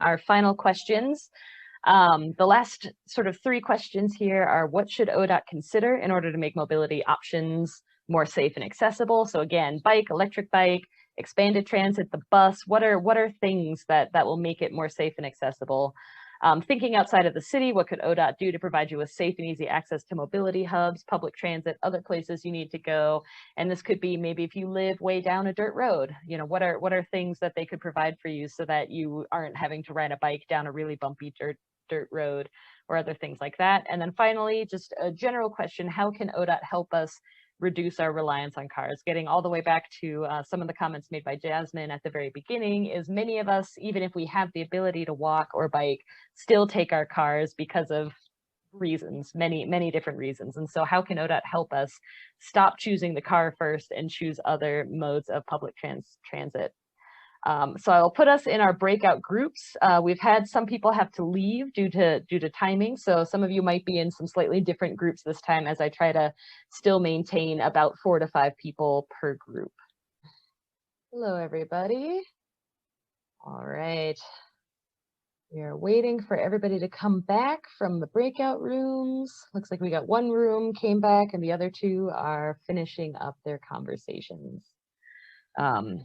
our final questions. The last sort of 3 questions here are, what should ODOT consider in order to make mobility options more safe and accessible? So again, bike, electric bike, expanded transit, the bus, what are things that will make it more safe and accessible? Thinking outside of the city, what could ODOT do to provide you with safe and easy access to mobility hubs, public transit, other places you need to go? And this could be maybe if you live way down a dirt road, you know, what are things that they could provide for you so that you aren't having to ride a bike down a really bumpy dirt road, or other things like that. And then finally, just a general question, how can ODOT help us reduce our reliance on cars? Getting all the way back to some of the comments made by Jasmine at the very beginning, is many of us, even if we have the ability to walk or bike, still take our cars because of reasons, many different reasons. And so how can ODOT help us stop choosing the car first and choose other modes of public transit? So I'll put us in our breakout groups. We've had some people have to leave due to timing. So some of you might be in some slightly different groups this time, as I try to still maintain about 4 to 5 people per group. Hello, everybody. All right. We are waiting for everybody to come back from the breakout rooms. Looks like we got 1 room came back and the other 2 are finishing up their conversations.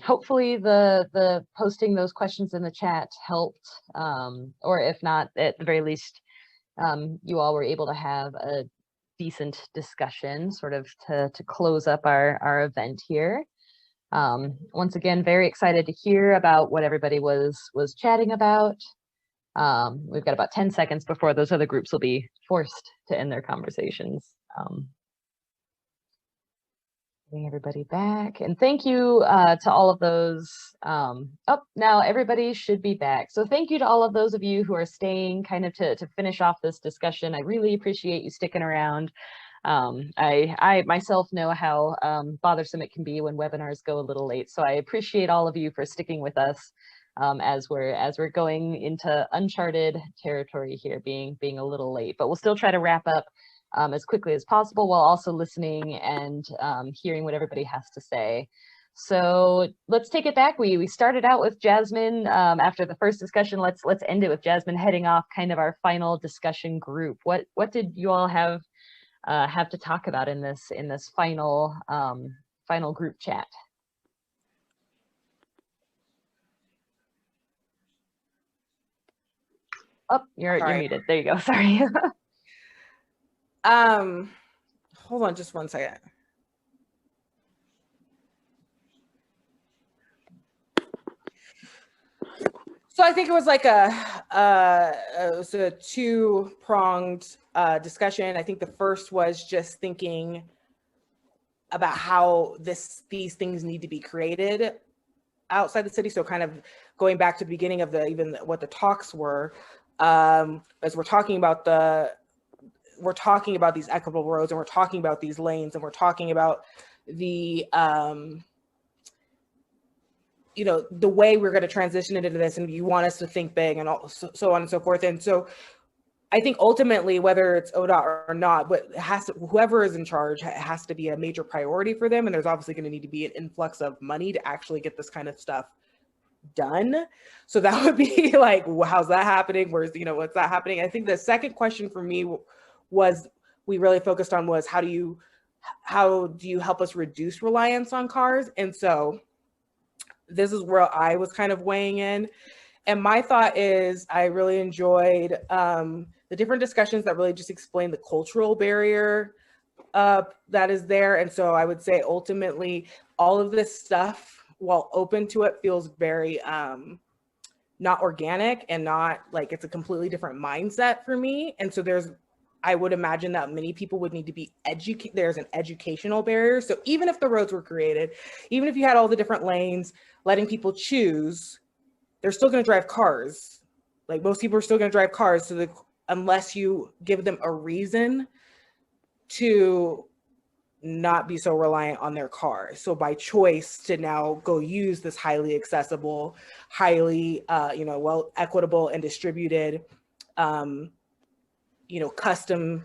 Hopefully the posting those questions in the chat helped, or if not, at the very least, you all were able to have a decent discussion sort of to close up our event here. Once again, very excited to hear about what everybody was chatting about. We've got about 10 seconds before those other groups will be forced to end their conversations. Getting everybody back, and thank you to all of those. Now everybody should be back. So thank you to all of those of you who are staying kind of to finish off this discussion. I really appreciate you sticking around. I myself know how bothersome it can be when webinars go a little late. So I appreciate all of you for sticking with us as we're going into uncharted territory here, being a little late, but we'll still try to wrap up as quickly as possible, while also listening and hearing what everybody has to say. So let's take it back. We started out with Jasmine after the first discussion. Let's end it with Jasmine heading off kind of our final discussion group. What did you all have to talk about in this final group chat? Oh, you're muted. There you go. Sorry. Hold on just 1 second. So I think it was like a 2-pronged discussion. I think the first was just thinking about how these things need to be created outside the city. So kind of going back to the beginning of even what the talks were, as we're talking about these equitable roads, and we're talking about these lanes, and we're talking about the the way we're going to transition into this, and you want us to think big, and so on and so forth. And so I think ultimately, whether it's ODOT or not, but whoever is in charge has to be a major priority for them. And there's obviously going to need to be an influx of money to actually get this kind of stuff done. So that would be like, how's that happening? What's that happening? I think the second question for me we really focused on was, how do you help us reduce reliance on cars? And so this is where I was kind of weighing in. And my thought is, I really enjoyed the different discussions that really just explain the cultural barrier that is there. And so I would say ultimately all of this stuff, while open to it, feels very not organic, and not like, it's a completely different mindset for me. And so I would imagine that many people would need to be educated. There's an educational barrier. So even if the roads were created, even if you had all the different lanes, letting people choose, they're still going to drive cars. Like, most people are still going to drive cars. So unless you give them a reason to not be so reliant on their car. So by choice to now go use this highly accessible, highly, well, equitable and distributed, custom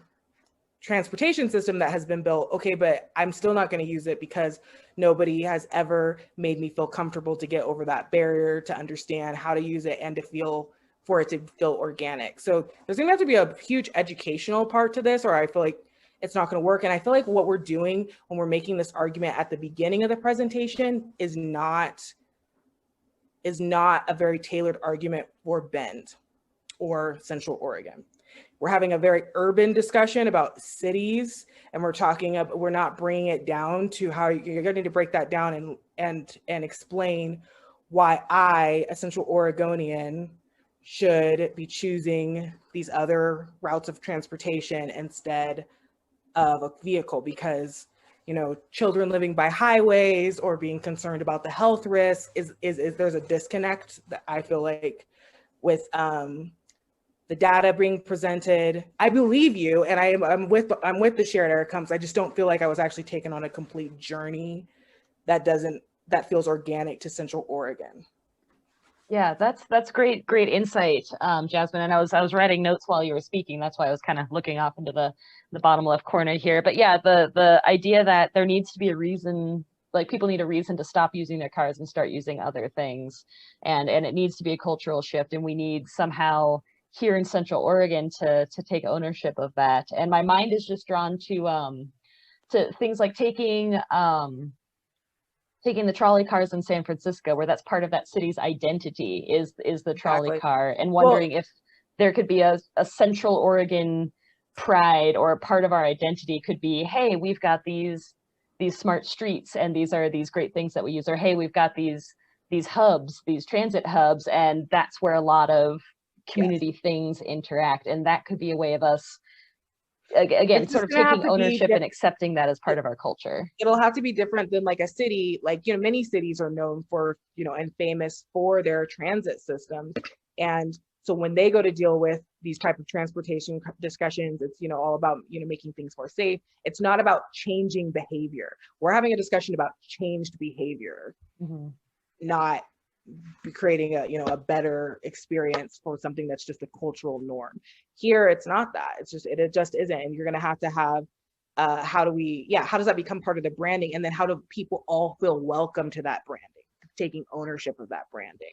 transportation system that has been built. Okay, but I'm still not going to use it because nobody has ever made me feel comfortable to get over that barrier, to understand how to use it and to feel for it to feel organic. So there's gonna have to be a huge educational part to this, or I feel like it's not gonna work. And I feel like what we're doing when we're making this argument at the beginning of the presentation is not a very tailored argument for Bend or Central Oregon. We're having a very urban discussion about cities, and we're not bringing it down to how you're going to need to break that down and explain why I, a Central Oregonian, should be choosing these other routes of transportation instead of a vehicle, because children living by highways or being concerned about the health risks is there's a disconnect that I feel like with the data being presented. I believe you, and I'm with the shared outcomes. I just don't feel like I was actually taken on a complete journey that feels organic to Central Oregon. Yeah, that's great insight, Jasmine. And I was writing notes while you were speaking. That's why I was kind of looking off into the bottom left corner here. But yeah, the idea that there needs to be a reason, like people need a reason to stop using their cars and start using other things, and it needs to be a cultural shift, and we need somehow here in Central Oregon to take ownership of that. And my mind is just drawn to things like taking the trolley cars in San Francisco, where that's part of that city's identity is the trolley car, and wondering if there could be a Central Oregon pride, or a part of our identity could be, hey, we've got these smart streets, and these are these great things that we use, or hey, we've got these hubs, these transit hubs, and that's where a lot of community things interact. And that could be a way of us, again, sort of taking ownership and accepting that as part of our culture. It'll have to be different than like a city, like, many cities are known for, and famous for their transit systems. And so when they go to deal with these type of transportation discussions, it's, all about, making things more safe. It's not about changing behavior. We're having a discussion about changed behavior, not creating a better experience for something that's just a cultural norm. Here, it's not that. It just isn't. And you're going to have how does that become part of the branding? And then how do people all feel welcome to that branding, taking ownership of that branding?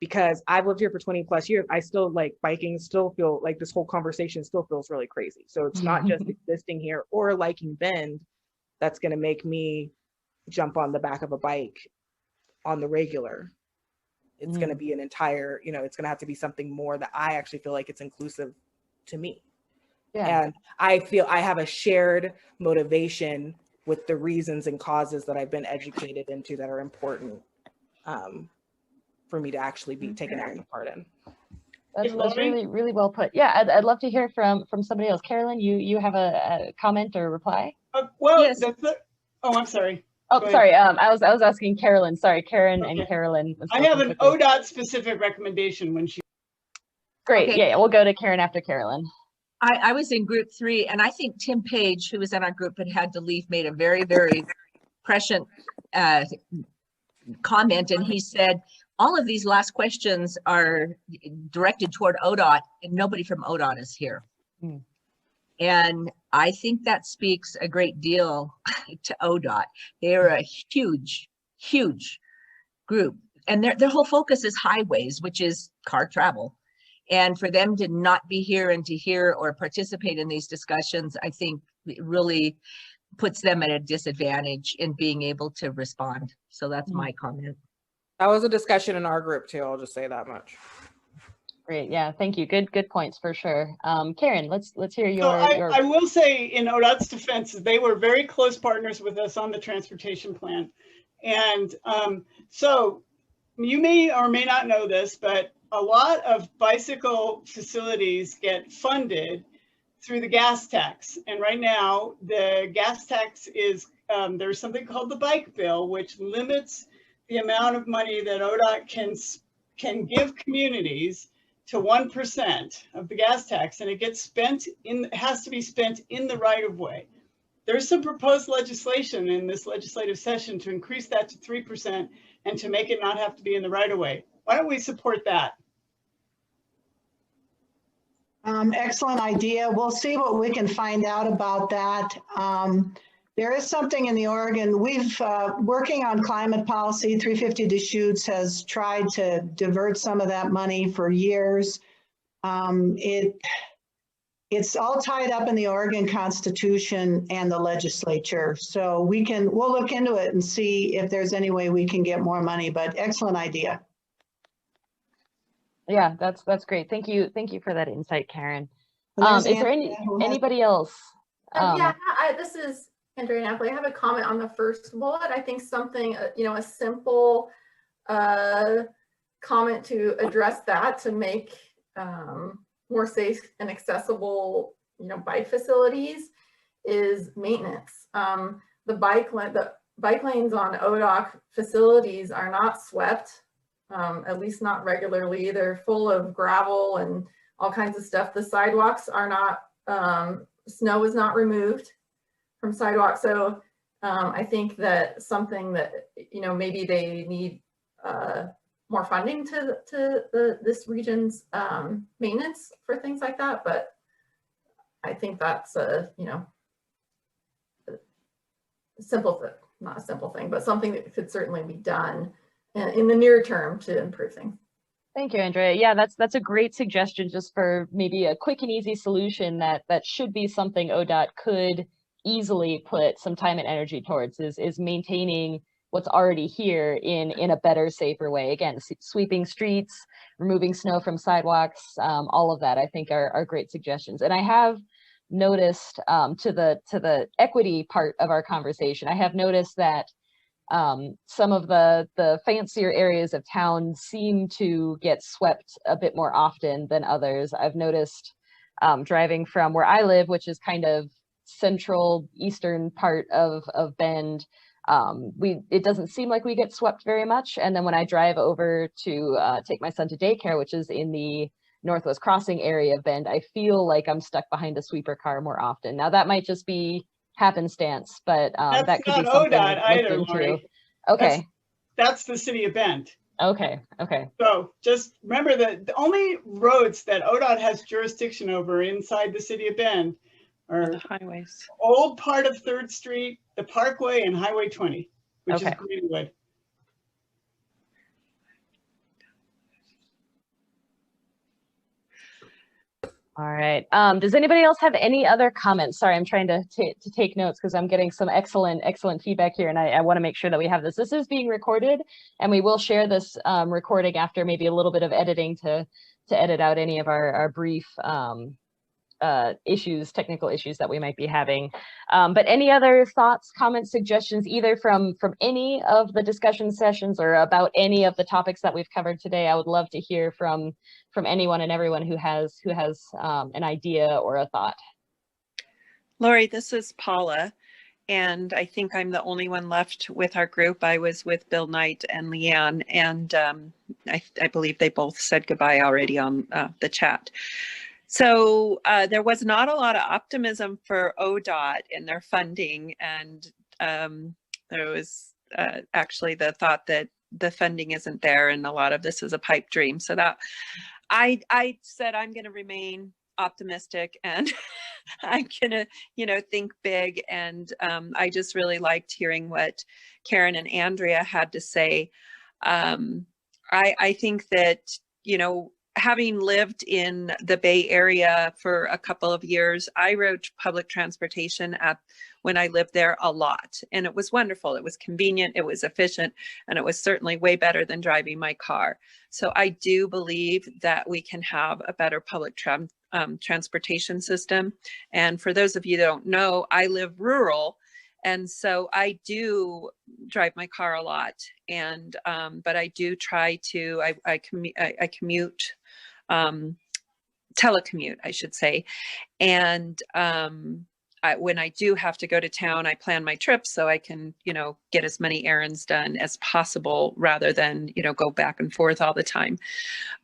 Because I've lived here for 20 plus years, I still like biking, still feel like this whole conversation still feels really crazy. So it's not just existing here or liking Bend that's going to make me jump on the back of a bike on the regular. It's going to be an entire, it's going to have to be something more that I actually feel like it's inclusive to me. Yeah. And I feel I have a shared motivation with the reasons and causes that I've been educated into that are important for me to actually be taken active part in. That's really, really well put. Yeah, I'd love to hear from somebody else. Carolyn, you have a comment or reply? Yes. I'm sorry. Oh, sorry. I was asking Carolyn. Sorry, Karen and Carolyn. I have an ODOT specific recommendation when she. Great. Okay. Yeah, we'll go to Karen after Carolyn. I was in group 3, and I think Tim Page, who was in our group but had to leave, made a very, very prescient comment, and he said, all of these last questions are directed toward ODOT, and nobody from ODOT is here. And I think that speaks a great deal to ODOT. They're a huge, huge group, and their whole focus is highways, which is car travel. And for them to not be here and to hear or participate in these discussions, I think it really puts them at a disadvantage in being able to respond. So that's my comment. That was a discussion in our group too. I'll just say that much. Great. Yeah. Thank you. Good points for sure. Karen, let's hear your. I will say, in ODOT's defense, they were very close partners with us on the transportation plan. And so you may or may not know this, but a lot of bicycle facilities get funded through the gas tax. And right now, the gas tax is, there's something called the bike bill, which limits the amount of money that ODOT can give communities to 1% of the gas tax, and it gets spent has to be spent in the right of way. There's some proposed legislation in this legislative session to increase that to 3% and to make it not have to be in the right of way. Why don't we support that? Excellent idea. We'll see what we can find out about that. There is something in the Oregon, we've working on climate policy, 350 Deschutes has tried to divert some of that money for years. It's all tied up in the Oregon Constitution and the legislature. So we'll look into it and see if there's any way we can get more money, but excellent idea. Yeah, that's great. Thank you for that insight, Karen. And Is there anybody else? Yeah, this is Andrea Napoli. I have a comment on the first bullet. I think something, a simple comment to address that, to make more safe and accessible, bike facilities, is maintenance. The bike lanes on ODOT facilities are not swept, at least not regularly. They're full of gravel and all kinds of stuff. The sidewalks are not, snow is not removed from sidewalks. So I think that something that, maybe they need more funding to this region's maintenance for things like that. But I think that's a simple thing, not a simple thing, but something that could certainly be done in the near term to improve things. Thank you, Andrea. Yeah, that's a great suggestion, just for maybe a quick and easy solution that should be something ODOT could easily put some time and energy towards, is maintaining what's already here in a better, safer way. Again, sweeping streets, removing snow from sidewalks, all of that I think are great suggestions. And I have noticed to the equity part of our conversation, I have noticed that some of the fancier areas of town seem to get swept a bit more often than others. I've noticed driving from where I live, which is kind of central eastern part of Bend, it doesn't seem like we get swept very much. And then when I drive over to take my son to daycare, which is in the Northwest Crossing area of Bend, I feel like I'm stuck behind a sweeper car more often. Now that might just be happenstance, but that could be something ODOT either, into. Lori. Okay. That's the city of Bend. Okay. So just remember that the only roads that ODOT has jurisdiction over inside the city of Bend are the highways. Old part of 3rd Street, the Parkway, and Highway 20, which is Greenwood. All right. Does anybody else have any other comments? Sorry, I'm trying to take notes because I'm getting some excellent feedback here, and I want to make sure that we have this. This is being recorded, and we will share this recording after maybe a little bit of editing to edit out any of our brief technical issues that we might be having. But any other thoughts, comments, suggestions, either from any of the discussion sessions or about any of the topics that we've covered today? I would love to hear from anyone and everyone who has an idea or a thought. Lori, this is Paula, and I think I'm the only one left with our group. I was with Bill Knight and Leanne, and I believe they both said goodbye already on the chat. So there was not a lot of optimism for ODOT in their funding, and there was actually the thought that the funding isn't there and a lot of this is a pipe dream. So that I said I'm going to remain optimistic, and I'm going to, think big. And I just really liked hearing what Karen and Andrea had to say. I think that, having lived in the Bay Area for a couple of years, I rode public transportation when I lived there a lot, and it was wonderful. It was convenient, it was efficient, and it was certainly way better than driving my car. So I do believe that we can have a better public transportation system. And for those of you that don't know, I live rural, and so I do drive my car a lot, and but I do try to, I commute, telecommute, I should say. And when I do have to go to town, I plan my trips so I can, get as many errands done as possible rather than, go back and forth all the time.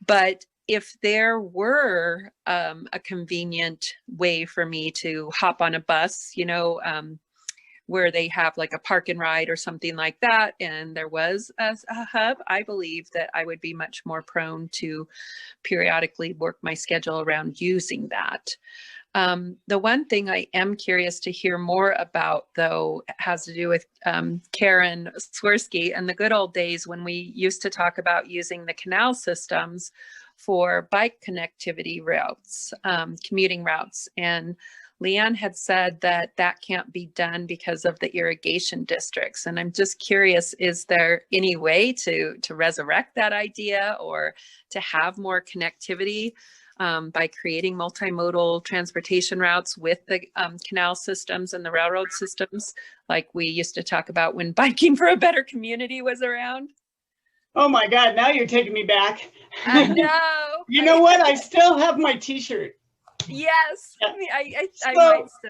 But if there were a convenient way for me to hop on a bus, where they have like a park and ride or something like that, and there was a hub, I believe that I would be much more prone to periodically work my schedule around using that. The one thing I am curious to hear more about, though, has to do with Karen Swirsky and the good old days when we used to talk about using the canal systems for bike connectivity routes, commuting routes. And Leanne had said that that can't be done because of the irrigation districts. And I'm just curious, is there any way to resurrect that idea or to have more connectivity by creating multimodal transportation routes with the canal systems and the railroad systems, like we used to talk about when Biking for a Better Community was around? Oh my God, now you're taking me back. I know. You know what? I still have my t-shirt. Yes. Yeah. I might still.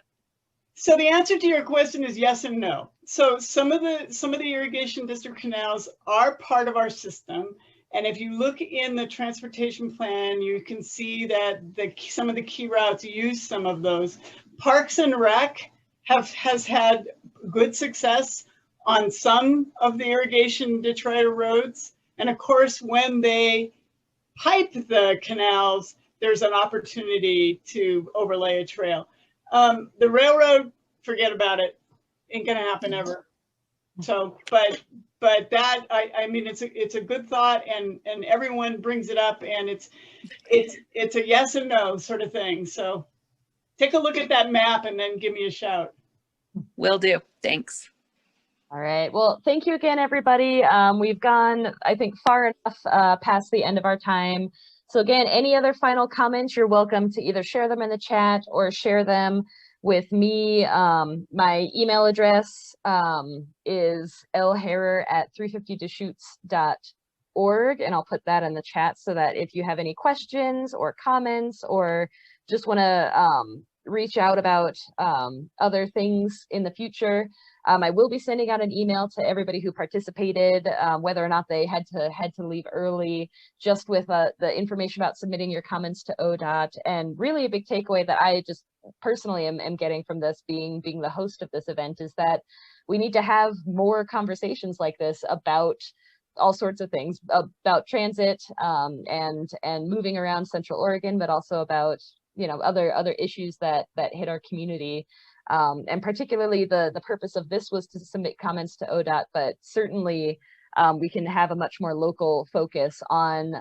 So the answer to your question is yes and no. So some of the irrigation district canals are part of our system. And if you look in the transportation plan, you can see that some of the key routes use some of those. Parks and Rec has had good success on some of the irrigation detritus roads. And of course, when they pipe the canals, there's an opportunity to overlay a trail. The railroad, forget about it. Ain't gonna happen ever. So, but that, I mean, it's a good thought, and everyone brings it up, and it's a yes and no sort of thing. So take a look at that map and then give me a shout. Will do. Thanks. All right. Well, thank you again, everybody. We've gone, I think, far enough past the end of our time. So again, any other final comments, you're welcome to either share them in the chat or share them with me. My email address is lharrer@350deschutes.org, and I'll put that in the chat so that if you have any questions or comments or just want to reach out about other things in the future, I will be sending out an email to everybody who participated, whether or not they had to leave early, just with the information about submitting your comments to ODOT. And really a big takeaway that I just personally am getting from this, being the host of this event, is that we need to have more conversations like this about all sorts of things, about transit and moving around Central Oregon, but also about, you know, other issues that hit our community. And particularly the purpose of this was to submit comments to ODOT, but certainly we can have a much more local focus on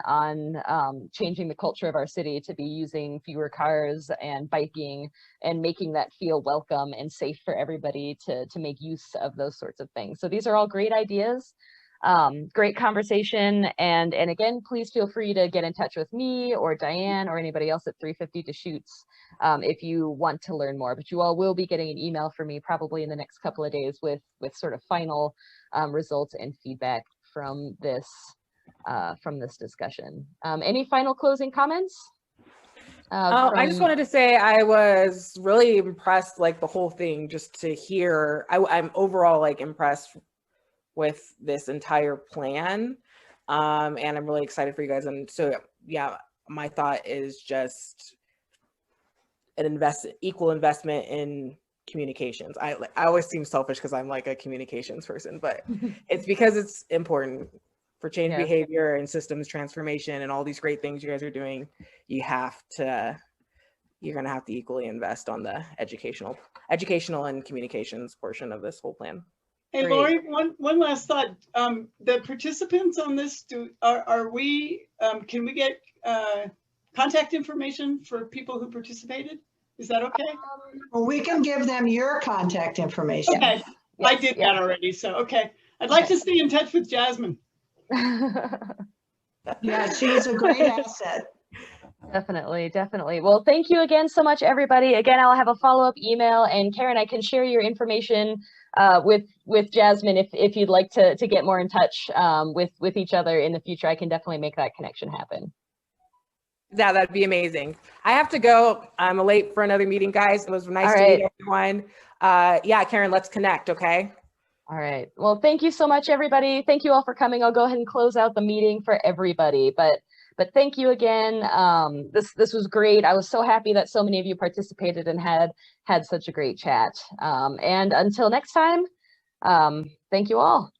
changing the culture of our city to be using fewer cars and biking and making that feel welcome and safe for everybody to make use of those sorts of things. So these are all great ideas. Great conversation, and again, please feel free to get in touch with me or Diane or anybody else at 350 Deschutes if you want to learn more. But you all will be getting an email from me probably in the next couple of days with sort of final results and feedback from this discussion. Any final closing comments? I just wanted to say I was really impressed, like the whole thing, just to hear. I'm overall like impressed with this entire plan, and I'm really excited for you guys. And so yeah, my thought is just an equal investment in communications. I always seem selfish because I'm like a communications person, but it's because it's important for change behavior and systems transformation and all these great things you guys are doing. You're gonna have to equally invest on the educational and communications portion of this whole plan. Hey, Great. Lori, one last thought. The participants on this, can we get contact information for people who participated? Is that okay? Well, we can give them your contact information. Okay, I did that already, so okay. I'd like to stay in touch with Jasmine. Yeah, she's a great asset. Definitely. Well, thank you again so much, everybody. Again, I'll have a follow-up email, and Karen, I can share your information with Jasmine if you'd like to get more in touch with each other in the future. I can definitely make that connection happen. Yeah, that'd be amazing. I have to go. I'm late for another meeting, guys. It was nice to meet everyone. Yeah, Karen, let's connect, okay? All right. Well, thank you so much, everybody. Thank you all for coming. I'll go ahead and close out the meeting for everybody. But thank you again. This was great. I was so happy that so many of you participated and had such a great chat. And until next time, thank you all.